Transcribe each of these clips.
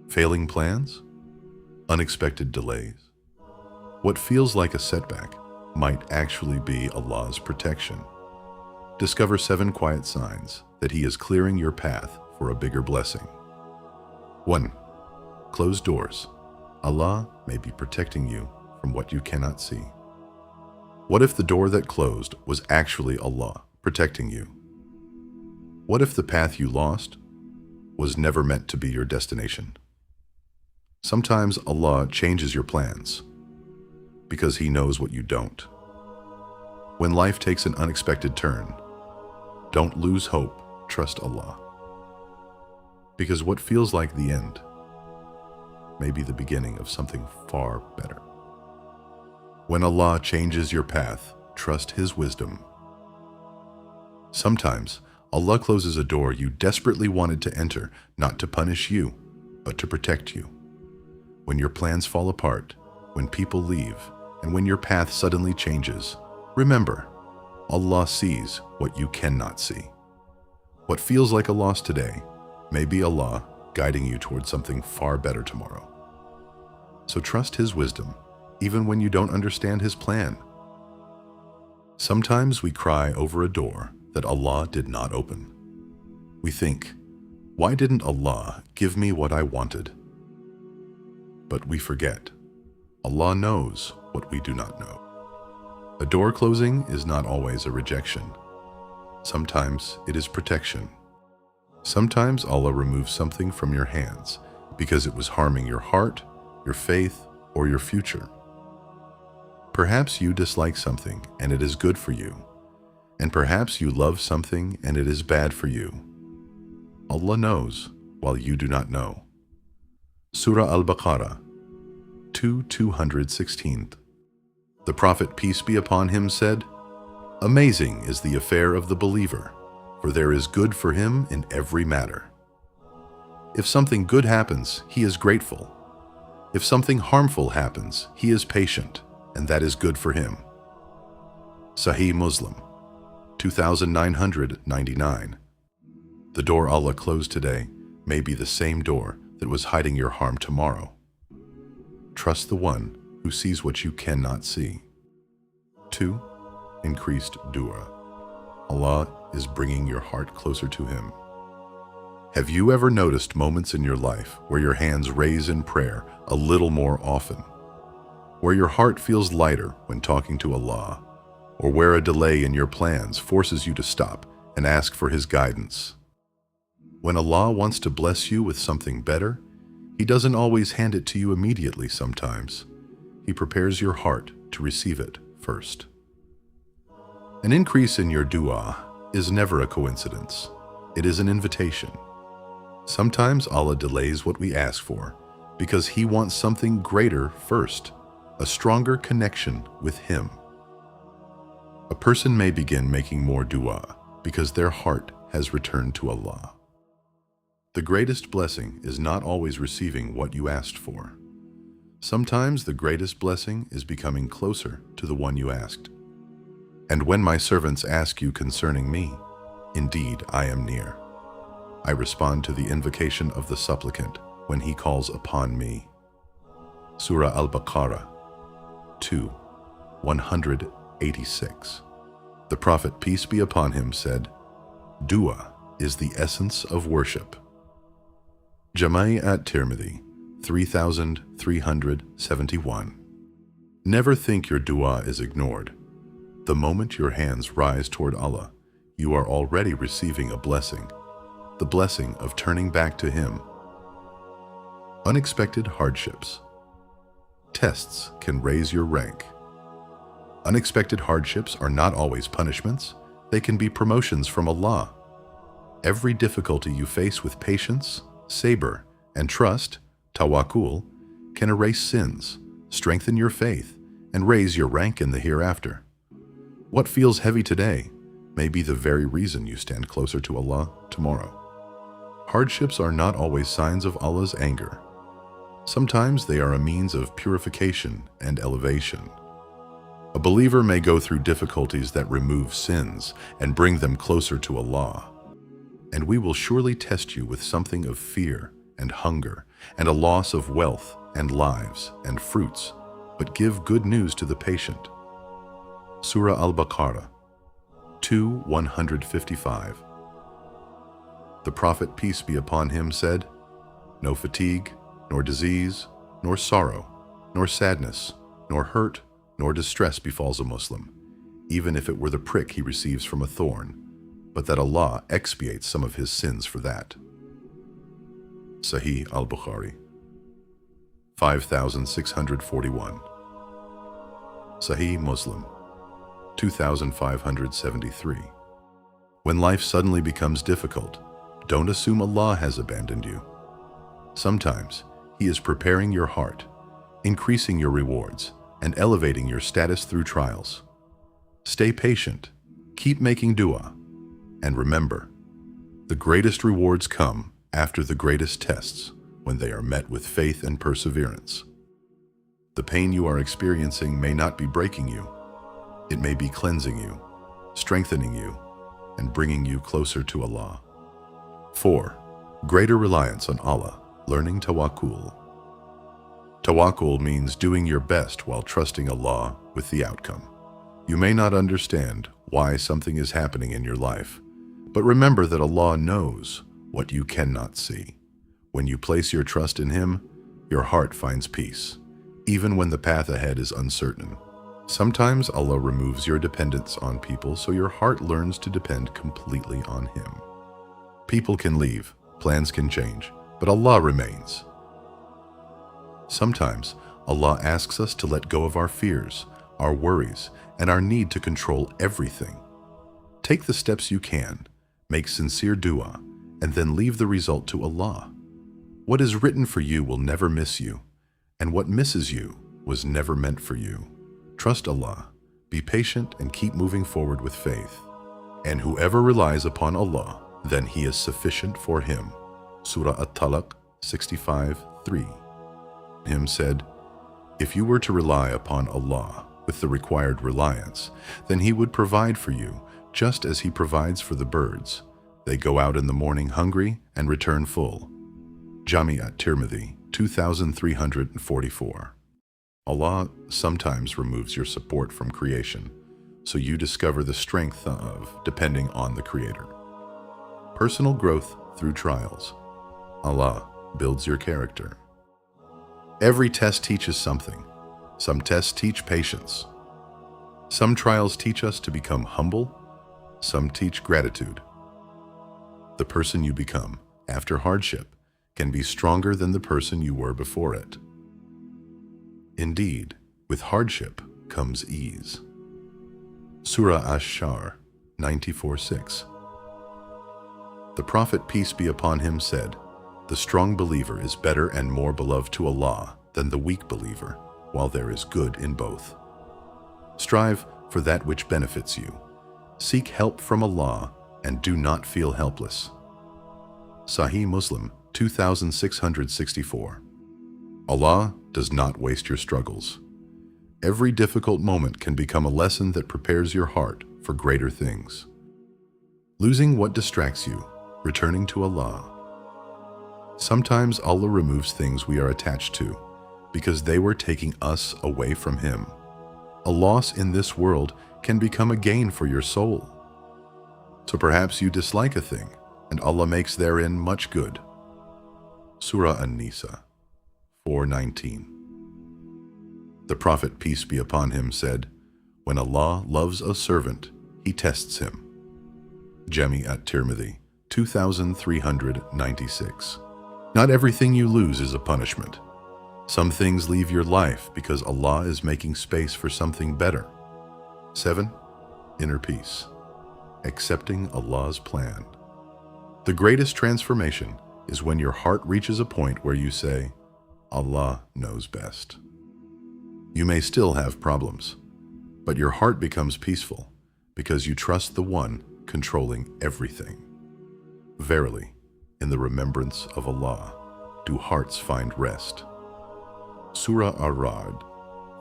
Failing plans? Unexpected delays? What feels like a setback might actually be Allah's protection. Discover 7 quiet signs that He is clearing your path for a bigger blessing. 1. Closed doors. Allah may be protecting you from what you cannot see. What if the door that closed was actually Allah protecting you? What if the path you lost was never meant to be your destination? Sometimes Allah changes your plans because He knows what you don't. When life takes an unexpected turn, don't lose hope, trust Allah. Because what feels like the end may be the beginning of something far better. When Allah changes your path, trust His wisdom. Sometimes Allah closes a door you desperately wanted to enter, not to punish you, but to protect you. When your plans fall apart, when people leave, and when your path suddenly changes, remember, Allah sees what you cannot see. What feels like a loss today may be Allah guiding you towards something far better tomorrow. So trust His wisdom, even when you don't understand His plan. Sometimes we cry over a door that Allah did not open. We think, why didn't Allah give me what I wanted? But we forget, Allah knows what we do not know. A door closing is not always a rejection. Sometimes it is protection. Sometimes Allah removes something from your hands because it was harming your heart, your faith, or your future. Perhaps you dislike something and it is good for you. And perhaps you love something and it is bad for you. Allah knows while you do not know. Surah Al-Baqarah 2:216. The Prophet, peace be upon him, said, "Amazing is the affair of the believer, for there is good for him in every matter." If something good happens, he is grateful. If something harmful happens, he is patient, and that is good for him. Sahih Muslim 2999. The door Allah closed today may be the same door that was hiding your harm tomorrow. Trust the one who sees what you cannot see. 2. Increased dua. Allah is bringing your heart closer to Him. Have you ever noticed moments in your life where your hands raise in prayer a little more often? Where your heart feels lighter when talking to Allah? Or where a delay in your plans forces you to stop and ask for His guidance? When Allah wants to bless you with something better, He doesn't always hand it to you immediately sometimes. He prepares your heart to receive it first. An increase in your dua is never a coincidence. It is an invitation. Sometimes Allah delays what we ask for because He wants something greater first, a stronger connection with Him. A person may begin making more dua because their heart has returned to Allah. The greatest blessing is not always receiving what you asked for. Sometimes the greatest blessing is becoming closer to the one you asked. And when my servants ask you concerning me, indeed I am near. I respond to the invocation of the supplicant when he calls upon me. Surah Al-Baqarah 2:186. The Prophet, peace be upon him, said, "Dua is the essence of worship." Jami' at-Tirmidhi 3371. Never think your dua is ignored. The moment your hands rise toward Allah, you are already receiving a blessing, the blessing of turning back to Him. Unexpected hardships. Tests can raise your rank. Unexpected hardships are not always punishments. They can be promotions from Allah. Every difficulty you face with patience, sabr, and trust, tawakkul, can erase sins, strengthen your faith, and raise your rank in the hereafter. What feels heavy today may be the very reason you stand closer to Allah tomorrow. Hardships are not always signs of Allah's anger. Sometimes they are a means of purification and elevation. A believer may go through difficulties that remove sins and bring them closer to Allah. And we will surely test you with something of fear and hunger, and a loss of wealth and lives and fruits, but give good news to the patient. Surah Al-Baqarah 2:155. The Prophet, peace be upon him, said, "No fatigue, nor disease, nor sorrow, nor sadness, nor hurt, nor distress befalls a Muslim, even if it were the prick he receives from a thorn, but that Allah expiates some of his sins for that." Sahih al-Bukhari 5641. Sahih Muslim 2573. When life suddenly becomes difficult, don't assume Allah has abandoned you. Sometimes He is preparing your heart, increasing your rewards, and elevating your status through trials. Stay patient, keep making dua, and remember, the greatest rewards come after the greatest tests, when they are met with faith and perseverance. The pain you are experiencing may not be breaking you. It may be cleansing you, strengthening you, and bringing you closer to Allah. 4. Greater reliance on Allah, learning tawakkul. Tawakkul means doing your best while trusting Allah with the outcome. You may not understand why something is happening in your life, but remember that Allah knows what you cannot see. When you place your trust in Him, your heart finds peace, even when the path ahead is uncertain. Sometimes Allah removes your dependence on people so your heart learns to depend completely on Him. People can leave, plans can change, but Allah remains. Sometimes Allah asks us to let go of our fears, our worries, and our need to control everything. Take the steps you can, make sincere dua, and then leave the result to Allah. What is written for you will never miss you, and what misses you was never meant for you. Trust Allah, be patient, and keep moving forward with faith. And whoever relies upon Allah, then He is sufficient for him. Surah At-Talaq 65:3. Him said, "If you were to rely upon Allah with the required reliance, then He would provide for you, just as He provides for the birds. They go out in the morning hungry and return full." Jami at-Tirmidhi 2344. Allah sometimes removes your support from creation, so you discover the strength of depending on the Creator. Personal growth through trials. Allah builds your character. Every test teaches something. Some tests teach patience. Some trials teach us to become humble. Some teach gratitude. The person you become after hardship can be stronger than the person you were before it. Indeed, with hardship comes ease. Surah Ash-Shar 94:6. The Prophet, peace be upon him, said, "The strong believer is better and more beloved to Allah than the weak believer, while there is good in both." Strive for that which benefits you. Seek help from Allah and do not feel helpless. Sahih Muslim 2664. Allah does not waste your struggles. Every difficult moment can become a lesson that prepares your heart for greater things. Losing what distracts you, returning to Allah. Sometimes Allah removes things we are attached to because they were taking us away from Him. A loss in this world can become a gain for your soul. So perhaps you dislike a thing, and Allah makes therein much good. Surah An-Nisa 4:19. The Prophet, peace be upon him, said, "When Allah loves a servant, He tests him." Jami at-Tirmidhi 2396. Not everything you lose is a punishment. Some things leave your life because Allah is making space for something better. 7. Inner peace. Accepting Allah's plan. The greatest transformation is when your heart reaches a point where you say, "Allah knows best." You may still have problems, but your heart becomes peaceful because you trust the one controlling everything. Verily, in the remembrance of Allah do hearts find rest. Surah Ar-Ra'd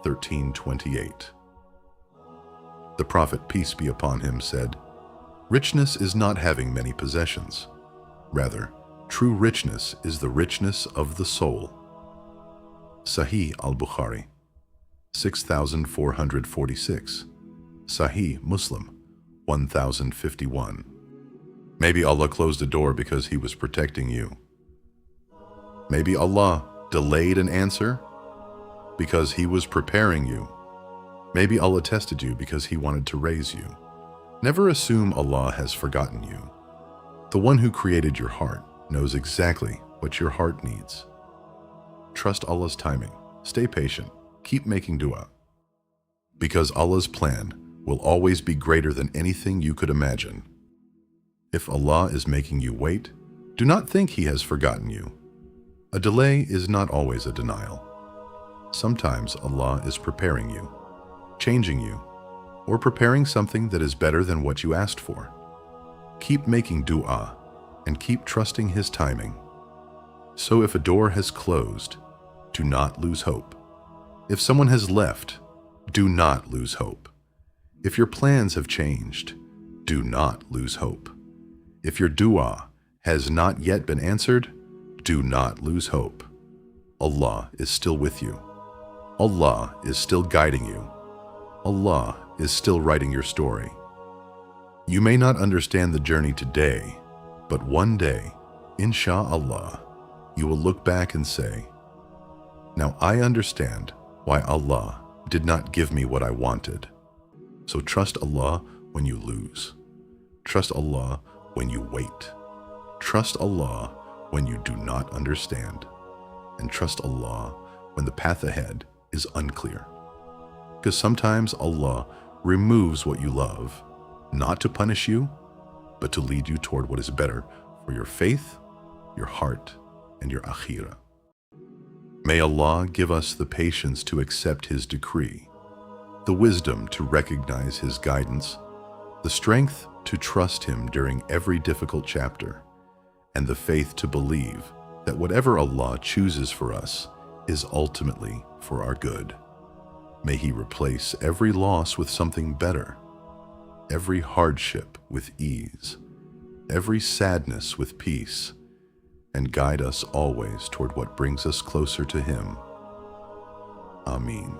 13:28. The Prophet, peace be upon him, said, "Richness is not having many possessions. Rather, True richness is the richness of the soul. Sahih al-Bukhari, 6446. Sahih Muslim, 1051. Maybe Allah closed a door because He was protecting you. Maybe Allah delayed an answer because He was preparing you. Maybe Allah tested you because He wanted to raise you. Never assume Allah has forgotten you. The one who created your heart knows exactly what your heart needs. Trust Allah's timing. Stay patient. Keep making dua. Because Allah's plan will always be greater than anything you could imagine. If Allah is making you wait, do not think He has forgotten you. A delay is not always a denial. Sometimes Allah is preparing you, changing you, or preparing something that is better than what you asked for. Keep making dua and keep trusting His timing. So if a door has closed, do not lose hope. If someone has left, do not lose hope. If your plans have changed, do not lose hope. If your dua has not yet been answered, do not lose hope. Allah is still with you. Allah is still guiding you. Allah is still writing your story. You may not understand the journey today, but one day, insha'Allah, you will look back and say, "Now I understand why Allah did not give me what I wanted." So trust Allah when you lose. Trust Allah when you wait. Trust Allah when you do not understand. And trust Allah when the path ahead is unclear. Because sometimes Allah removes what you love, not to punish you, but to lead you toward what is better for your faith, your heart, and your akhirah. May Allah give us the patience to accept His decree, the wisdom to recognize His guidance, the strength to trust Him during every difficult chapter, and the faith to believe that whatever Allah chooses for us is ultimately for our good. May He replace every loss with something better, every hardship with ease, every sadness with peace, and guide us always toward what brings us closer to Him. Ameen.